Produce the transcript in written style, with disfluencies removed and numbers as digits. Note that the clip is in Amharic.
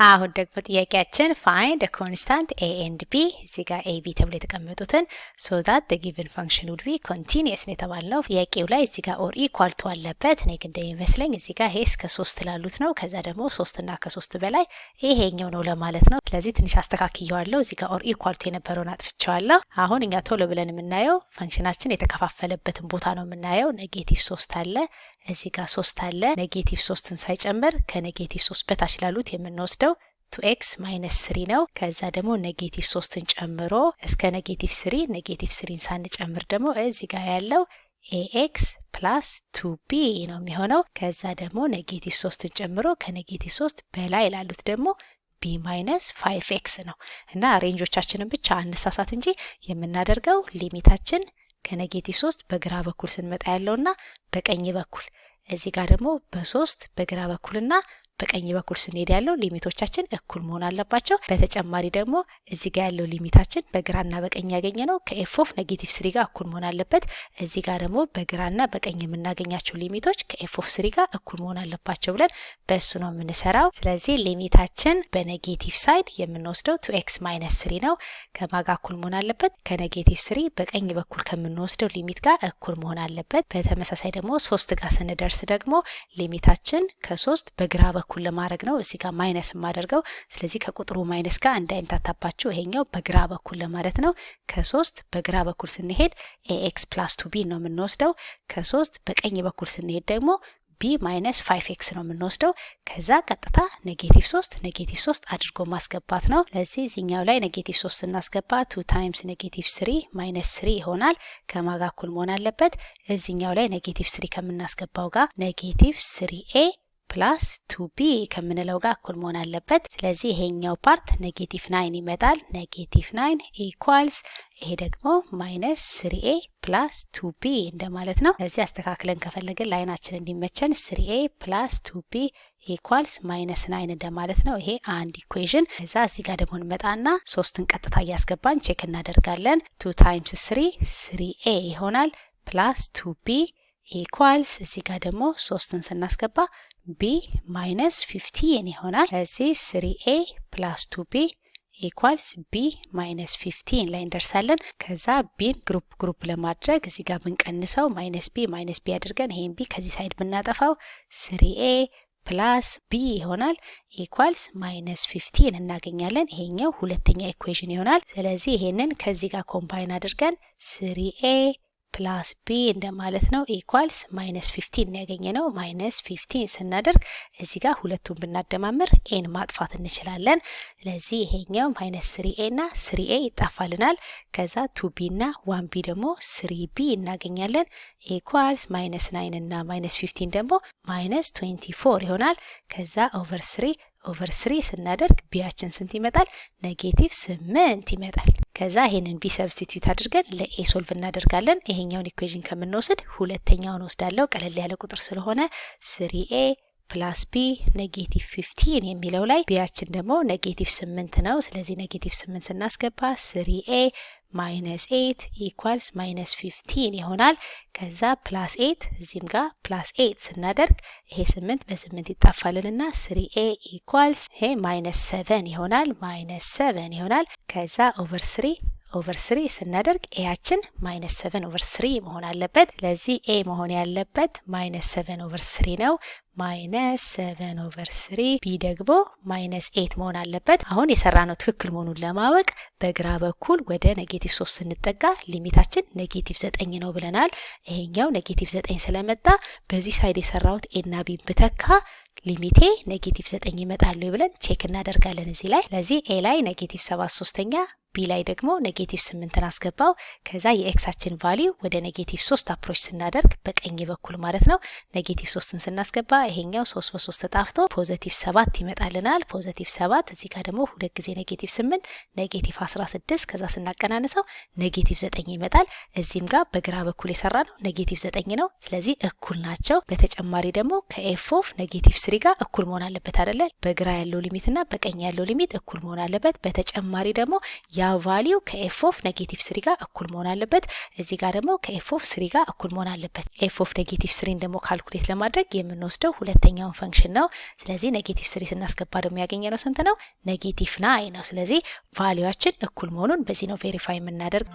አሁን ደግሞ ጥያቄያችን find a constant a and b እዚህ ጋር a b ተብሎ የተቀመጡትን so that the given function would be continuous ነው የተባለው። ጥያቄው ላይ እዚህ ጋር or equal to አለበት። እኔ ግን እንደሚመስለኝ እዚህ ጋር ይሄ እስከ 3 ላሉት ነው። ከዛ ደግሞ 3 እና ከ3 በላይ ይሄኛው ነው ለማለት ነው። ስለዚህ ትንሽ አስተካክየዋለሁ። እዚህ ጋር or equal to የነበረውን አጥፍቼዋለሁ። አሁን እኛ ቶሎ ብለን የምናየው ፈንክሽናችን የተከፋፈለበትን ቦታ ነው የምናየው። -3 አለ እዚህ ጋር 3 አለ። -3ን ሳይጨምር ከ-3 በታች ላሉት የምንወስደው 2x - 3 ነው። ከዛ ደግሞ -3ን ጨምሮ እስከ -3 -3ን ሳንጨምር ደግሞ እዚህ ጋር ያለው ax + 2b ነው የሚሆነው። ከዛ ደግሞ -3ን ጨምሮ ከ-3 በላይ ላሉት ደግሞ b - 5x ነው። እና ሬንጆቻችንን ብቻ አንሳሳት እንጂ የምናደርገው ሊሚታችን ከ-3 በግራ በኩል ስንመጣ ያለውና በቀኝ በኩል እዚህ ጋር ደግሞ በ3 በግራ በኩልና በቀኝ በኩል ስንሄድ ያለው ሊሚቶቻችን እኩል መሆን አለባቸው። በተጨማሪ ደግሞ እዚህ ጋር ያለው ሊሚታችን በግራና በቀኝ ያገኘነው ከf ኦፍ -3 ጋር እኩል መሆን አለበት። እዚህ ጋር ደግሞ በግራና በቀኝ የምናገኛቸው ሊሚቶች ከf ኦፍ 3 ጋር እኩል መሆን አለባቸው ብለን በእሱ ነው የምንሰራው። ስለዚህ ሊሚታችን በኔጌቲቭ ሳይድ የምንወስደው 2x - 3 ነው። ከማጋ እኩል መሆን አለበት ከ-3 በቀኝ በኩል ከምንወስደው ሊሚት ጋር እኩል መሆን አለበት። በተመሳሳይ ደግሞ 3 ጋር ስንደርስ ደግሞ ሊሚታችን ከ3 በግራ በኩል ለማድረግ ነው እዚህ ጋር ማይነስ ማደርገው። ስለዚህ ከቁጥሩ ማይነስ ጋር እንዳይምታታባችሁ ይሄኛው በግራ በኩል ለማለት ነው። ከ3 በግራ በኩል ስንሄድ ax + 2b ነው የምንወስደው። ከ3 በቀኝ በኩል ስንሄድ ደግሞ b - 5x ነው የምንወስደው። ከዛ ቀጥታ -3 አድርጎ ማስገባት ነው። ለዚህ እዚህኛው ላይ -3 ስናስገባ 2 ታይምስ -3 -3 ይሆናል። ከማጋ እኩል መሆን አለበት። እዚህኛው ላይ -3 ከምናስገባው ጋር -3a + 2b ከምንለው ጋር እኩል መሆን አለበት። ስለዚህ ይሄኛው ፓርት -9 ይመጣል። -9 ኢኳልስ ይሄ ደግሞ -3a + 2b እንደማለት ነው። ስለዚህ አስተካክለን ከፈለግን ላይናችን እንዲመቸን 3a + 2b ኢኳልስ -9 እንደማለት ነው። ይሄ አንድ ኢኩዌሽን። ከዛ እዚህ ጋር ደግሞ እንመጣና 3ን ቀጥታ እያስገባን ቼክ እናደርጋለን። 2 ታይምስ 3a ይሆናል + 2b ኢኳልስ እዚህ ጋር ደግሞ 3ን ስናስገባ b - 15 ይሆናል። እዚህ 3a + 2b ኢኳልስ b - 15 ላይ እንደርሳለን። ከዛ ቢን ግሩፕ ለማድረግ እዚህ ጋር ብንቀንሰው -b አድርገን ይሄን b ከዚህ ሳይድ ብናጠፋው 3a + b ይሆናል ኢኳልስ -15 እናገኛለን። ይሄኛው ሁለተኛ ኢኩዌሽን ይሆናል። ስለዚህ ይሄንን ከዚህ ጋር ኮምባይን አድርገን 3a + b እንደማለት ነው ኢኳልስ -15 ያገኘነው። -15 ስናደርግ እዚህ ጋር ሁለቱን ብናደማምር ኤን ማጥፋት እንችላለን። ስለዚህ ይሄኛው -3a እና 3a ይጣፋልናል። ከዛ 2b እና 1b ደግሞ 3b እናገኛለን ኢኳልስ -9 እና -15 ደግሞ -24 ይሆናል። ከዛ ኦቨር 3 ስናደርግ ቢያችን ስንት ይመጣል? -8 ይመጣል። ከዛ ይሄንን ቢ ሰብስቲትዩት አድርገን ለኤ ሶልቭ እናደርጋለን። ይሄኛውን ኢኩዌሽን ከምንወስድ ሁለተኛውን ወስዳለው ቀለል ያለ ቁጥር ስለሆነ 3a + b -15 የሚለው ላይ ቢያችን ደግሞ -8 ነው። ስለዚህ -8 ስናስገባ 3a -8 ኢኳልስ -15 ይሆናል። ከዛ +8 እዚህም ጋር +8 ስናደርግ ይሄ 8 በ8 ይጣፋልንና 3a ኢኳልስ ይሄ -7 ይሆናል። -7 ይሆናል። ከዛ ኦቨር 3 ስናደርግ ኤያችን -7/3 መሆን አለበት። ስለዚህ ኤ መሆን ያለበት -7/3 ነው። -7/3 ቢ ደግሞ -8 መሆን አለበት። አሁን የሰራነው ትክክል መሆኑን ለማወቅ በግራ በኩል ወደ -3 ስንጠጋ ሊሚታችን -9 ነው ብለናል። ይሄኛው -9 ስለመጣ በዚህ ሳይድ የሰራሁት ኤ እና ቢ ብተካ ሊሚቴ -9 ይመጣል ብለን ቼክ እናደርጋለን እዚህ ላይ። ስለዚህ ኤ ላይ -7/3 ቢ ላይ ደግሞ -8ን አስገባው። ከዛ የኤክሳችን ቫልዩ ወደ -3 አፕሮች ስናደርግ በቀኝ በኩል ማለት ነው -3ን ስናስገባ ይሄኛው 3 በ3 ተጣፍቶ +7 ይመጣልናል። +7 እዚህ ጋር ደግሞ ሁለት ጊዜ -8 -16 ከዛ ስናቀናንሰው -9 ይመጣል። እዚህም ጋር በግራ በኩል የሰራ ነው -9 ነው። ስለዚህ እኩል ናቸው። በተጨማሪ ደግሞ ከኤፍ ኦፍ -3 ጋር እኩል መሆን አለበት አይደለ? በግራ ያለው ሊሚት እና በቀኝ ያለው ሊሚት እኩል መሆን አለበት። በተጨማሪ ደግሞ ያ ቫልዩ ከኤፍ ኦፍ ኔጌቲቭ 3 ጋር እኩል መሆን አለበት። እዚህ ጋር ደግሞ ከኤፍ ኦፍ 3 ጋር እኩል መሆን አለበት። ኤፍ ኦፍ ኔጌቲቭ 3 ደግሞ ካልኩሌት ለማድረግ የምንወስደው ሁለተኛውን ፈንክሽን ነው። ስለዚህ ኔጌቲቭ 3 ስናስገባ ደግሞ ያገኘነው ስንት ነው? ኔጌቲቭ 9 ነው። ስለዚህ ቫልዩአችን እኩል መሆኑን በዚህ ነው ቬሪፋይ የምናደርግ።